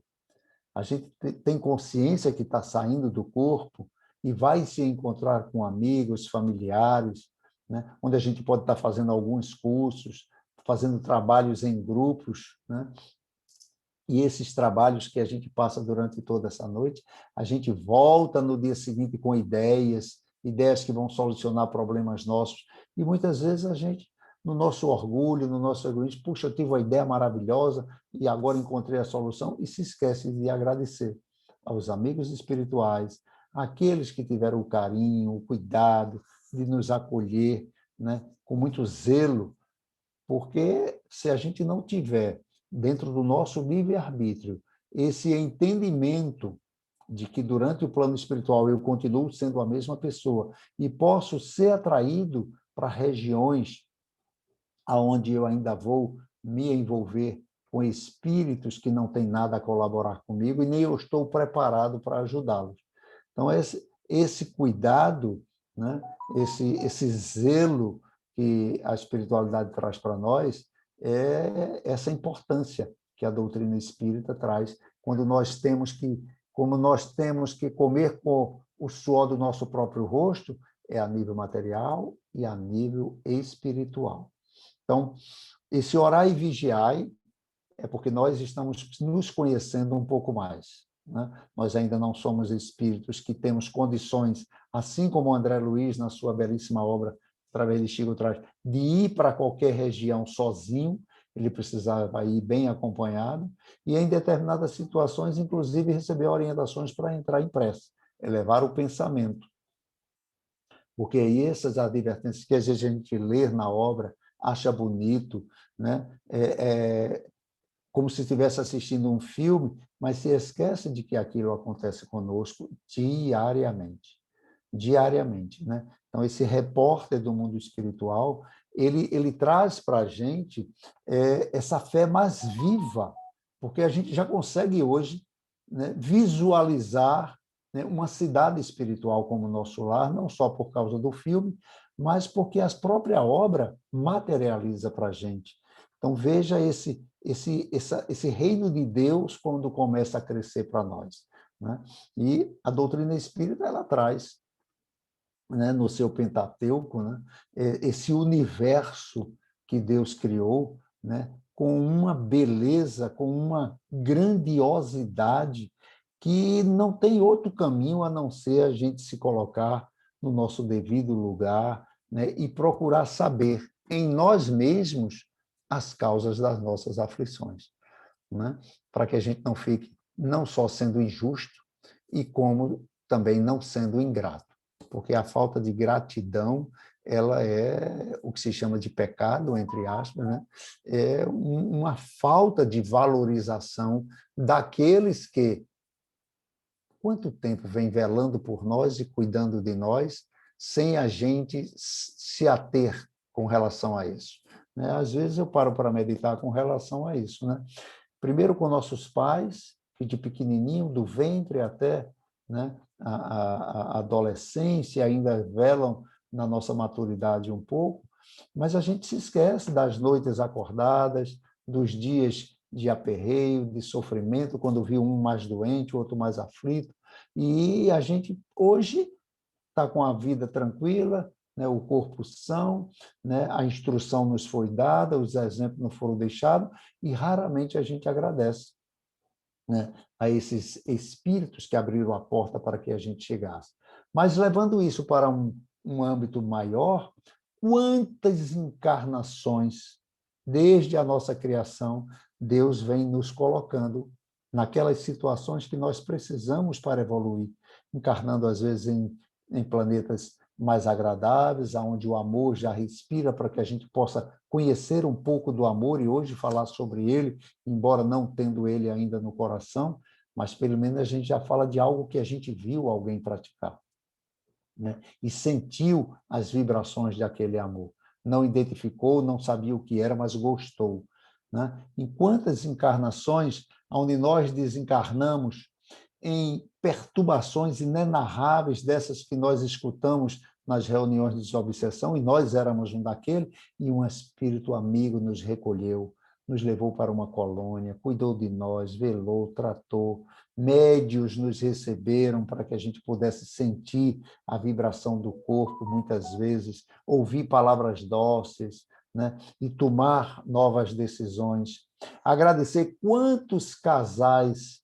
A gente tem consciência que está saindo do corpo e vai se encontrar com amigos, familiares, né? Onde a gente pode estar fazendo alguns cursos, fazendo trabalhos em grupos, né? E esses trabalhos que a gente passa durante toda essa noite, a gente volta no dia seguinte com ideias que vão solucionar problemas nossos. E muitas vezes a gente, no nosso orgulho, no nosso egoísmo, puxa, eu tive uma ideia maravilhosa e agora encontrei a solução, e se esquece de agradecer aos amigos espirituais, àqueles que tiveram o carinho, o cuidado de nos acolher, né, com muito zelo, porque se a gente não tiver dentro do nosso livre-arbítrio esse entendimento de que durante o plano espiritual eu continuo sendo a mesma pessoa e posso ser atraído para regiões aonde eu ainda vou me envolver com espíritos que não têm nada a colaborar comigo e nem eu estou preparado para ajudá-los. Então, esse cuidado, né, esse zelo que a espiritualidade traz para nós, é essa importância que a doutrina espírita traz, quando nós temos que, como nós temos que comer com o suor do nosso próprio rosto, é a nível material e a nível espiritual. Então, esse orar e vigiar é porque nós estamos nos conhecendo um pouco mais, né? Nós ainda não somos espíritos que temos condições, assim como André Luiz, na sua belíssima obra, através de Chico traz, de ir para qualquer região sozinho, ele precisava ir bem acompanhado, e em determinadas situações, inclusive, receber orientações para entrar em prece, elevar o pensamento. Porque aí essas advertências que às vezes a gente lê na obra, acha bonito, né? Como se estivesse assistindo um filme, mas se esquece de que aquilo acontece conosco diariamente. Diariamente, né? Então, esse repórter do mundo espiritual, ele traz para a gente essa fé mais viva, porque a gente já consegue hoje, né, visualizar, né, uma cidade espiritual como o nosso lar, não só por causa do filme, mas porque a própria obra materializa para a gente. Então, veja esse reino de Deus quando começa a crescer para nós, né? E a doutrina espírita ela traz, né, no seu Pentateuco, né, esse universo que Deus criou, né, com uma beleza, com uma grandiosidade que não tem outro caminho a não ser a gente se colocar no nosso devido lugar, né, e procurar saber em nós mesmos as causas das nossas aflições, né, para que a gente não fique não só sendo injusto e como também não sendo ingrato, porque a falta de gratidão ela é o que se chama de pecado, entre aspas, né? É uma falta de valorização daqueles que, quanto tempo vem velando por nós e cuidando de nós, sem a gente se ater com relação a isso. Né? Às vezes eu paro para meditar com relação a isso. Né? Primeiro com nossos pais, que de pequenininho, do ventre até, né, a adolescência, ainda velam na nossa maturidade um pouco, mas a gente se esquece das noites acordadas, dos dias de aperreio, de sofrimento, quando viu um mais doente, o outro mais aflito, e a gente hoje está com a vida tranquila, né, o corpo são, né, a instrução nos foi dada, os exemplos não foram deixados, e raramente a gente agradece, né, a esses espíritos que abriram a porta para que a gente chegasse. Mas levando isso para um âmbito maior, quantas encarnações, desde a nossa criação, Deus vem nos colocando naquelas situações que nós precisamos para evoluir, encarnando às vezes em planetas mais agradáveis, aonde o amor já respira para que a gente possa conhecer um pouco do amor e hoje falar sobre ele, embora não tendo ele ainda no coração, mas pelo menos a gente já fala de algo que a gente viu alguém praticar, né? E sentiu as vibrações daquele amor. Não identificou, não sabia o que era, mas gostou. Né? Em quantas encarnações, onde nós desencarnamos em perturbações inenarráveis dessas que nós escutamos nas reuniões de desobsessão, e nós éramos um daquele, e um espírito amigo nos recolheu, nos levou para uma colônia, cuidou de nós, velou, tratou, médios nos receberam para que a gente pudesse sentir a vibração do corpo, muitas vezes, ouvir palavras dóceis, né? E tomar novas decisões. Agradecer quantos casais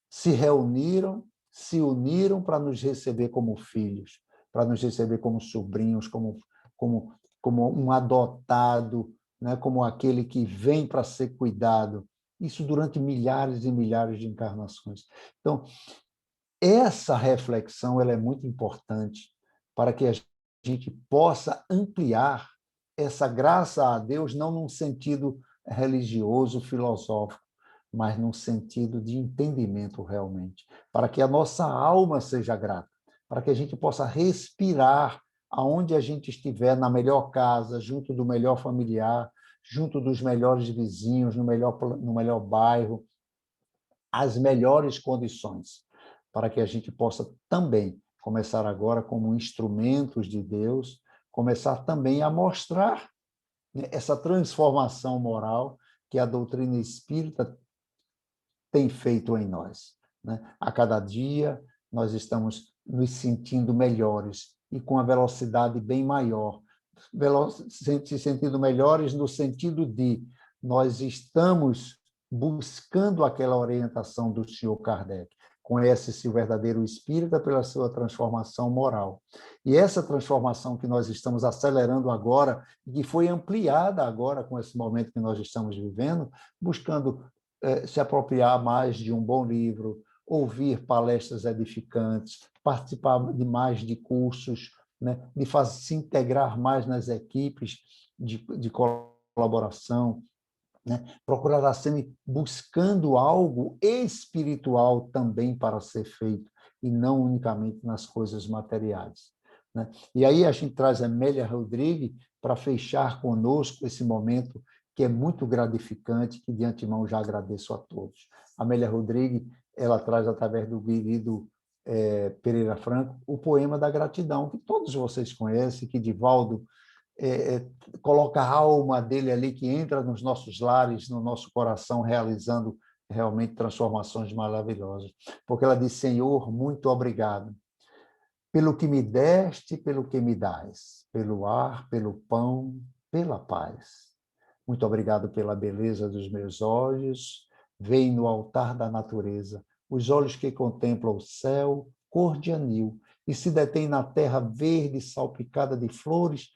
se reuniram, se uniram para nos receber como filhos, para nos receber como sobrinhos, como um adotado, né? Como aquele que vem para ser cuidado. Isso durante milhares e milhares de encarnações. Então, essa reflexão ela é muito importante para que a gente possa ampliar essa graça a Deus, não num sentido religioso, filosófico, mas num sentido de entendimento realmente, para que a nossa alma seja grata, para que a gente possa respirar aonde a gente estiver, na melhor casa, junto do melhor familiar, junto dos melhores vizinhos, no melhor bairro, as melhores condições, para que a gente possa também começar agora como instrumentos de Deus, começar também a mostrar, né, essa transformação moral que a doutrina espírita tem feito em nós. Né? A cada dia nós estamos nos sentindo melhores e com a velocidade bem maior. Se sentindo melhores no sentido de nós estamos buscando aquela orientação do senhor Kardec. Conhece-se o verdadeiro espírita pela sua transformação moral. E essa transformação que nós estamos acelerando agora, e que foi ampliada agora com esse momento que nós estamos vivendo, buscando se apropriar mais de um bom livro, ouvir palestras edificantes, participar de mais de cursos, né, de se integrar mais nas equipes de colaboração, né, procurar sempre buscando algo espiritual também para ser feito, e não unicamente nas coisas materiais. Né? E aí a gente traz a Amélia Rodrigues para fechar conosco esse momento que é muito gratificante, que de antemão já agradeço a todos. A Amélia Rodrigues, ela traz através do querido Pereira Franco o poema da gratidão, que todos vocês conhecem, que Divaldo coloca a alma dele ali, que entra nos nossos lares, no nosso coração, realizando realmente transformações maravilhosas. Porque ela diz: Senhor, muito obrigado pelo que me deste, pelo que me dás, pelo ar, pelo pão, pela paz. Muito obrigado pela beleza dos meus olhos. Vem no altar da natureza, os olhos que contemplam o céu, cor de anil, e se detém na terra verde salpicada de flores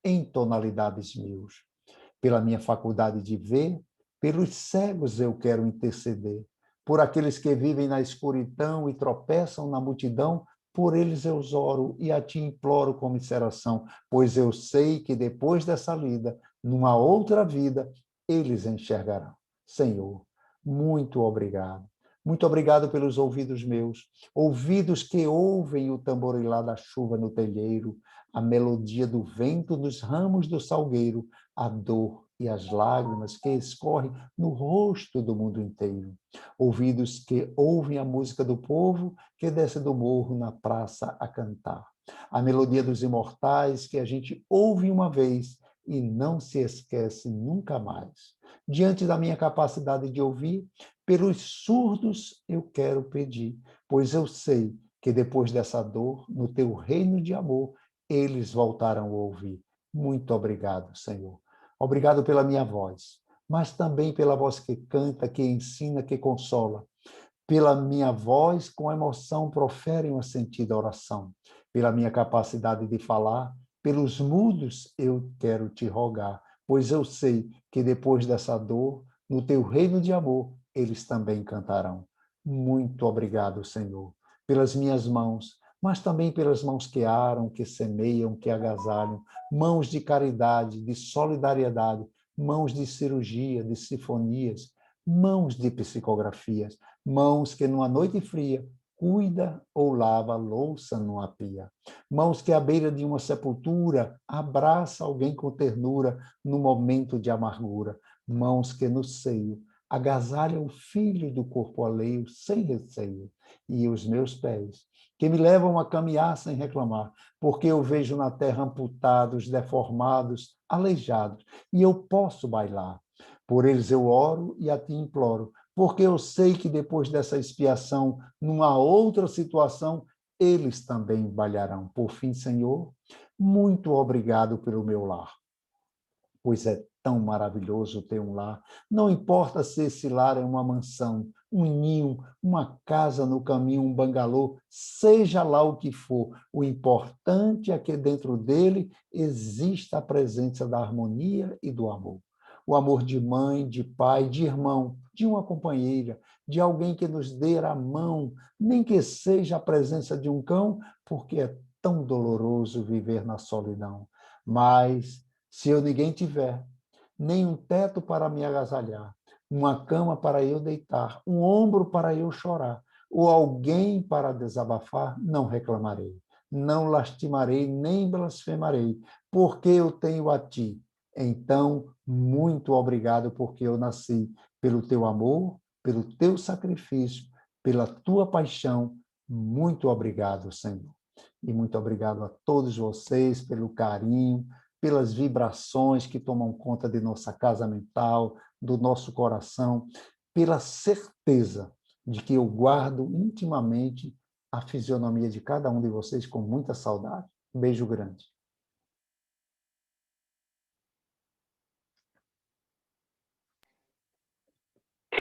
em tonalidades mil. Pela minha faculdade de ver, pelos cegos eu quero interceder, Por aqueles que vivem na escuridão e tropeçam na multidão, por eles eu oro e a ti imploro comisseração, pois eu sei que depois dessa lida, numa outra vida, eles enxergarão. Senhor, muito obrigado. Muito obrigado pelos ouvidos meus, ouvidos que ouvem o tamborilar da chuva no telheiro, a melodia do vento nos ramos do salgueiro, a dor e as lágrimas que escorrem no rosto do mundo inteiro. Ouvidos que ouvem a música do povo que desce do morro na praça a cantar. A melodia dos imortais que a gente ouve uma vez e não se esquece nunca mais. Diante da minha capacidade de ouvir, pelos surdos eu quero pedir, pois eu sei que depois dessa dor, no teu reino de amor, eles voltarão a ouvir. Muito obrigado, Senhor. Obrigado pela minha voz, mas também pela voz que canta, que ensina, que consola. Pela minha voz, com emoção, profere uma sentida oração. Pela minha capacidade de falar, pelos mudos eu quero te rogar, pois eu sei que depois dessa dor, no teu reino de amor, eles também cantarão. Muito obrigado, Senhor, pelas minhas mãos, mas também pelas mãos que aram, que semeiam, que agasalham, mãos de caridade, de solidariedade, mãos de cirurgia, de sinfonias, mãos de psicografias, mãos que numa noite fria cuida ou lava a louça numa pia, mãos que à beira de uma sepultura abraça alguém com ternura no momento de amargura, mãos que no seio agasalham o filho do corpo alheio sem receio, e os meus pés que me levam a caminhar sem reclamar, porque eu vejo na terra amputados, deformados, aleijados, e eu posso bailar. Por eles eu oro e a ti imploro, porque eu sei que depois dessa expiação, numa outra situação, eles também balharão. Por fim, Senhor, muito obrigado pelo meu lar, pois é tão maravilhoso ter um lar. Não importa se esse lar é uma mansão, um ninho, uma casa no caminho, um bangalô, seja lá o que for, o importante é que dentro dele exista a presença da harmonia e do amor. O amor de mãe, de pai, de irmão, de uma companheira, de alguém que nos dê a mão, nem que seja a presença de um cão, porque é tão doloroso viver na solidão. Mas se eu ninguém tiver, nem um teto para me agasalhar, uma cama para eu deitar, um ombro para eu chorar, ou alguém para desabafar, não reclamarei, não lastimarei, nem blasfemarei, porque eu tenho a ti. Então, muito obrigado, porque eu nasci pelo teu amor, pelo teu sacrifício, pela tua paixão. Muito obrigado, Senhor. E muito obrigado a todos vocês pelo carinho, pelas vibrações que tomam conta de nossa casa mental, do nosso coração, pela certeza de que eu guardo intimamente a fisionomia de cada um de vocês com muita saudade. Um beijo grande.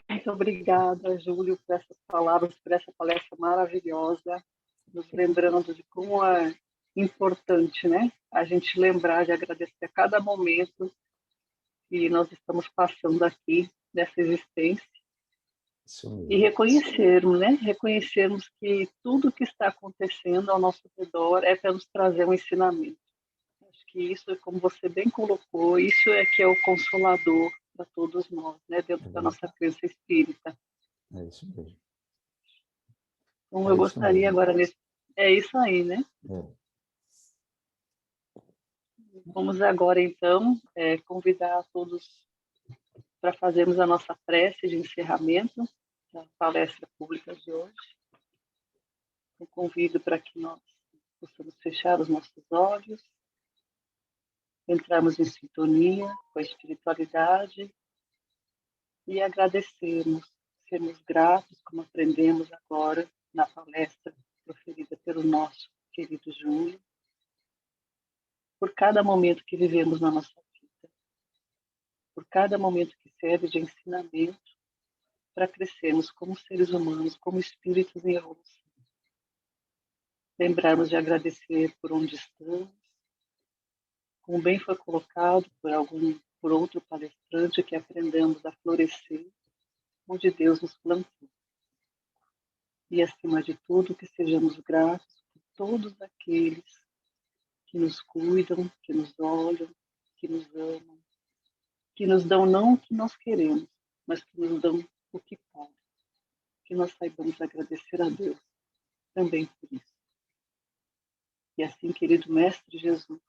Muito obrigada, Júlio, por essas palavras, por essa palestra maravilhosa, nos lembrando de como é importante, né? A gente lembrar de agradecer a cada momento que nós estamos passando aqui nessa existência e reconhecermos, né? Reconhecermos que tudo que está acontecendo ao nosso redor é para nos trazer um ensinamento. Acho que isso, como você bem colocou, isso é que é o consolador para todos nós, né? Dentro da nossa crença espírita. É isso mesmo. Então, eu gostaria agora... É isso aí, né? Vamos agora, então, convidar a todos para fazermos a nossa prece de encerramento da palestra pública de hoje. Eu convido para que nós possamos fechar os nossos olhos, entrarmos em sintonia com a espiritualidade e agradecermos, sermos gratos, como aprendemos agora na palestra proferida pelo nosso querido Júlio, por cada momento que vivemos na nossa vida, por cada momento que serve de ensinamento para crescermos como seres humanos, como espíritos em evolução. Lembrarmos de agradecer por onde estamos, como bem foi colocado por outro palestrante, que aprendamos a florescer onde Deus nos plantou. e, acima de tudo, que sejamos gratos por todos aqueles que nos cuidam, que nos olham, que nos amam, que nos dão não o que nós queremos, mas que nos dão o que podem. Que nós saibamos agradecer a Deus também por isso. E assim, querido Mestre Jesus,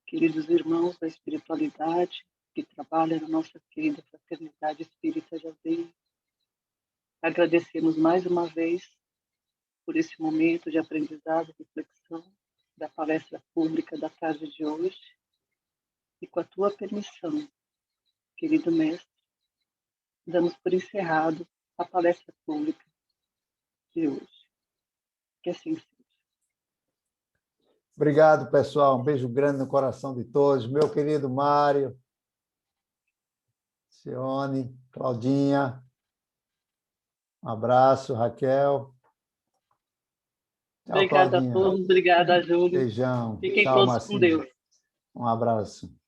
queridos irmãos da espiritualidade que trabalham na nossa querida Fraternidade Espírita de Aldeia, agradecemos mais uma vez por esse momento de aprendizado e reflexão da palestra pública da tarde de hoje e, com a tua permissão, querido Mestre, damos por encerrado a palestra pública de hoje. Que assim seja. Obrigado, pessoal. Um beijo grande no coração de todos. Meu querido Mário, Cione, Claudinha, um abraço, Raquel. Tchau, Obrigada a Claudinha. todos, obrigada, Júlio. Beijão. Fiquem Tchau, todos com Marcinho. Deus. Um abraço.